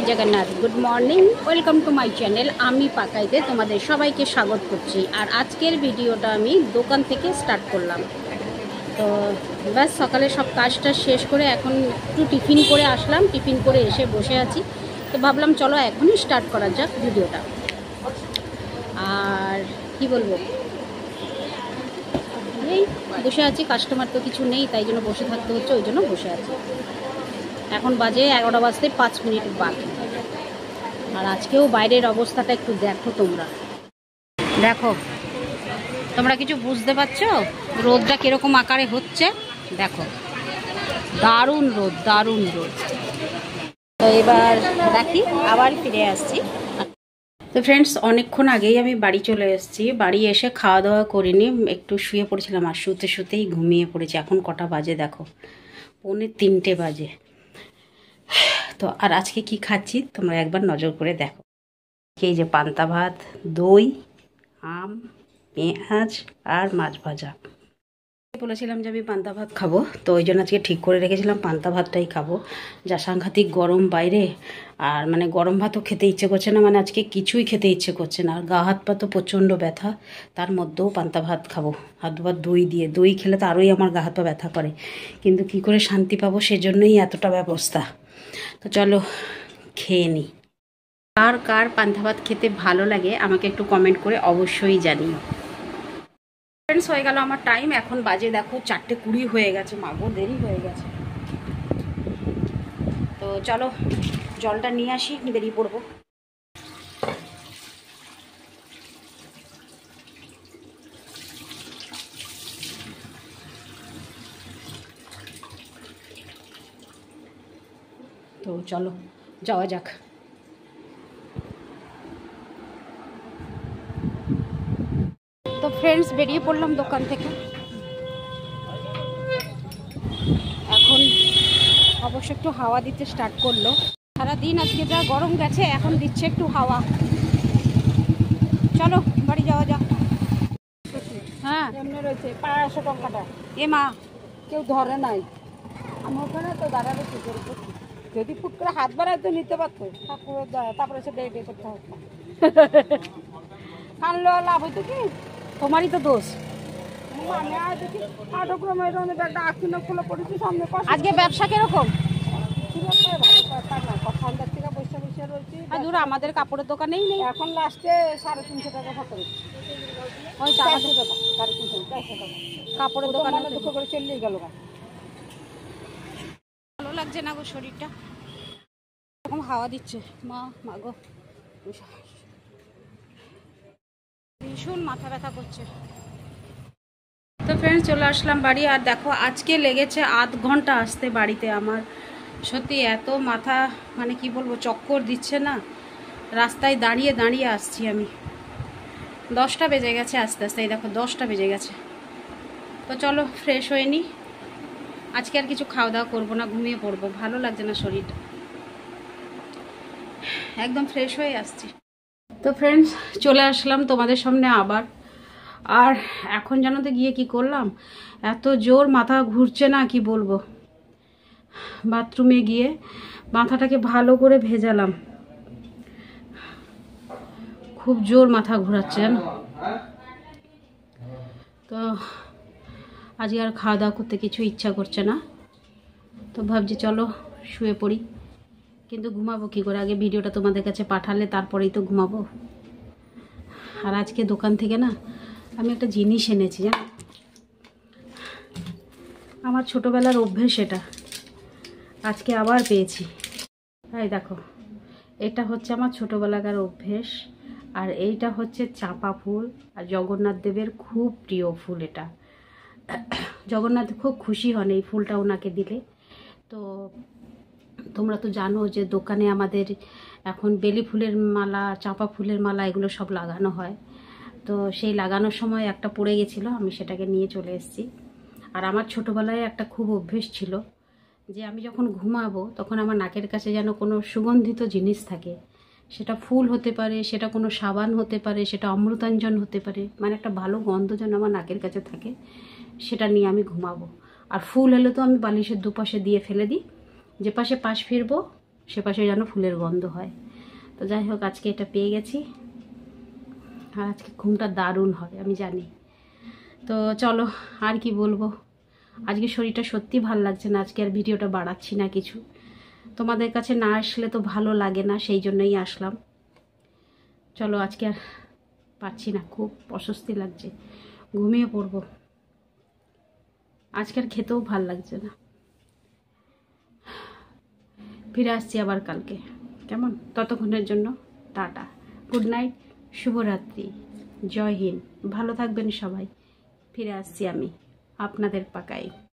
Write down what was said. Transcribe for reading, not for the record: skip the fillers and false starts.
Jagannath good morning welcome to my channel. আমি পাকাইতে তোমাদের সবাইকে স্বাগত করছি। আর আজকের ভিডিওটা আমি দোকান থেকে স্টার্ট করলাম। তো ব্যাস সকালে সব কাজটা শেষ করে এখন একটু টিফিন করে আসলাম। টিফিন করে এসে বসে আছি। তো ভাবলাম চলো এখনই স্টার্ট করা যাক ভিডিওটা। আর কি বলবো, এই বসে আছি, কাস্টমার তো কিছু নেই, তাই জন্য বসে থাকতে হচ্ছে, ওই জন্য বসে আছি। এখন বাজে 11টা বাজতে 5 মিনিট বাকি। আর আজকেও বাইরের অবস্থাটা একটু দেখো, দেখো তোমরা কিছু বুঝতে পারছো রোদটা কিরকম আকারে হচ্ছে? দেখো, দারুণ রোদ, দারুণ রোদ। তো এবার রাখি, আবার ফিরে আসছি। তো ফ্রেন্ডস, অনেকক্ষণ আগেই আমি বাড়ি চলে এসেছি। বাড়ি এসে খাওয়া দাওয়া করিনি, একটু শুয়ে পড়েছিলাম, আর শুতেই ঘুমিয়ে পড়েছি। এখন কটা বাজে দেখো, 2:45 বাজে। তো আর আজকে কি খাচ্ছি তোমরা একবার নজর করে দেখো। এই যে পান্তা ভাত, দই, আম, পেঁয়াজ আর মাছ ভাজা। বলেছিলাম যে আমি পান্তা ভাত খাবো, তো ওই জন্য আজকে ঠিক করে রেখেছিলাম পান্তা ভাতটাই খাবো। যা সাংঘাতিক গরম বাইরে, আর মানে গরম ভাতও খেতে ইচ্ছে করছে না, মানে আজকে কিছুই খেতে ইচ্ছে করছে না। আর গা হাত পা তো প্রচণ্ড ব্যথা, তার মধ্যেও পান্তা ভাত খাবো, হাত ভাত দই দিয়ে। দই খেলে তো আরোই আমার গা হাত পা ব্যথা করে, কিন্তু কি করে শান্তি পাবো সেজন্যই এতটা ব্যবস্থা। তো চলো খেয়ে নিই। কার কার পান্তা ভাত খেতে ভালো লাগে আমাকে একটু কমেন্ট করে অবশ্যই জানিও। ফ্রেন্ডস, হয়ে গেল আমার টাইম। এখন বাজে দেখো 4:20 হয়ে গেছে। মাগো, দেরি হয়ে গেছে। তো চলো জলটা নিয়ে আসি, বেরিয়ে পড়বো। তো চলো যাওয়া যাক। তো ফ্রেন্ডস, বেরিয়ে পড়লাম দোকান থেকে। এখন অবশ্য একটু হাওয়া দিতে স্টার্ট করলো। সারাদিন আজকে যা গরম গেছে, এখন দিচ্ছে একটু হাওয়া। চলো বাড়ি যাওয়া যাক। হ্যাঁ, এমনি রয়েছে 500 টাকাটা। এ মা, কেউ ধরে নাই। আমি ওখানে তো দাঁড়ালে কি করবো? যদি ফুট করে হাত বাড়ায় তো নিতে পারতো, তারপরে সে ডে করতে হতো। কানলো লাভ হইতো কি? তোমারই তো দোষ। আজকে ব্যবসা কিরকম? আমাদের কাপড়ের দোকানেই নেই এখন। লাস্টে 350 টাকা ভালো। ওই 400 টাকা, 350, 400 টাকা কাপড়ের দোকানে দুঃখ করে চলেই গেল। ভালো লাগছে না গো শরীরটা, এরকম হাওয়া দিচ্ছে। মা গো, ভীষণ মাথা ব্যথা করছে। তো ফ্রেন্ডস, চলে আসলাম বাড়ি। আর দেখো আজকে লেগেছে আধ ঘন্টা আসতে বাড়িতে আমার। সত্যি এত মাথা, মানে কি বলবো, চক্কর দিচ্ছে না। রাস্তায় দাঁড়িয়ে দাঁড়িয়ে আসছি আমি। 10টা বেজে গেছে আস্তে আস্তে। এই দেখো 10টা বেজে গেছে। তো চলো ফ্রেশ হয়ে নিই। আজকে আর কিছু খাওয়া দাওয়া করবো না, ঘুমিয়ে পড়বো। ভালো লাগছে না শরীরটা, একদম ফ্রেশ হয়ে আসছি। তো ফ্রেন্ডস, চলে আসলাম তোমাদের সামনে আবার। আর এখন জানো তো গিয়ে কি করলাম, এত জোর মাথা ঘুরছে না, কি বলবো। বাথরুমে গিয়ে মাথাটাকে ভালো করে ভেজালাম, খুব জোর মাথা ঘোরাচ্ছে জানো। তো আজকে আর খাওয়া দাওয়া করতে কিছু ইচ্ছা করছে না। তো ভাবছি চলো শুয়ে পড়ি, কিন্তু ঘুমাবো কি করে? আগে ভিডিওটা তোমাদের কাছে পাঠালে তারপরেই তো ঘুমাবো। আর আজকে দোকান থেকে না আমি একটা জিনিস এনেছি জানো, আমার ছোটোবেলার অভ্যেস এটা, আজকে আবার পেয়েছি। এই দেখো, এটা হচ্ছে আমার ছোটোবেলাকার অভ্যেস। আর এইটা হচ্ছে চাঁপা ফুল, আর জগন্নাথ দেবের খুব প্রিয় ফুল এটা। জগন্নাথ খুব খুশি হন এই ফুলটা ওনাকে দিলে। তো তোমরা তো জানো যে দোকানে আমাদের এখন বেলি ফুলের মালা, চাঁপা ফুলের মালা, এগুলো সব লাগানো হয়। তো সেই লাগানোর সময় একটা পড়ে গেছিলো, আমি সেটাকে নিয়ে চলে এসেছি। আর আমার ছোটোবেলায় একটা খুব অভ্যেস ছিল যে আমি যখন ঘুমাবো তখন আমার নাকের কাছে যেন কোনো সুগন্ধিত জিনিস থাকে। সেটা ফুল হতে পারে, সেটা কোনো সাবান হতে পারে, সেটা অমৃতাঞ্জন হতে পারে, মানে একটা ভালো গন্ধ যেন আমার নাকের কাছে থাকে, সেটা নিয়ে আমি ঘুমাবো। আর ফুল হলে তো আমি বালিশের দুপাশে দিয়ে ফেলে দিই, যে পাশে পাশ ফিরবো সে পাশে যেন ফুলের গন্ধ হয়। তো যাই হোক, আজকে এটা পেয়ে গেছি, আর আজকে ঘুমটা দারুণ হবে আমি জানি। তো চলো, আর কি বলবো, আজকে শরীরটা সত্যি ভালো লাগছে না, আজকে আর ভিডিওটা বাড়াচ্ছি না কিছু। তোমাদের কাছে না আসলে তো ভালো লাগে না, সেই জন্যই আসলাম। চলো, আজকে আর পারছি না, খুব অস্বস্তি লাগছে, ঘুমিয়ে পড়বো। আজকে আর খেতেও ভাল লাগছে না। ফিরে আসছি আবার কালকে, কেমন? ততক্ষণের জন্য টাটা, গুড নাইট, শুভরাত্রি, জয় হিন্দ, ভালো থাকবেন সবাই। ফিরে আসছি আমি আপনাদের পাকায়।